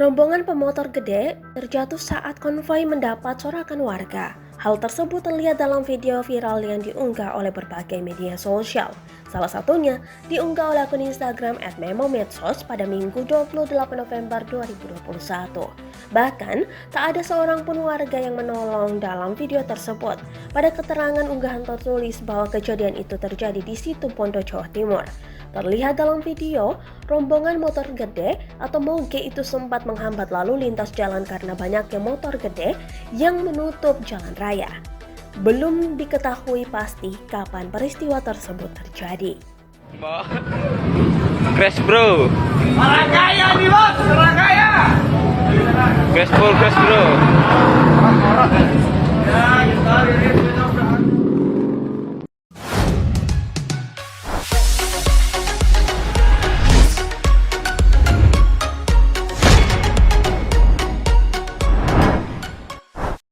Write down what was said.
Rombongan pemotor gede terjatuh saat konvoi mendapat sorakan warga. Hal tersebut terlihat dalam video viral yang diunggah oleh berbagai media sosial. Salah satunya diunggah oleh akun Instagram @memomedsos pada Minggu 28 November 2021. Bahkan, tak ada seorang pun warga yang menolong dalam video tersebut. Pada keterangan unggahan tertulis bahwa kejadian itu terjadi di Situbondo, Jawa Timur. Terlihat dalam video, rombongan motor gede atau moge itu sempat menghambat lalu lintas jalan karena banyaknya motor gede yang menutup jalan raya. Belum diketahui pasti kapan peristiwa tersebut terjadi. Crash bro. Rangkaya nih bos, Rangkaya. Crash bro. Ya, kita ini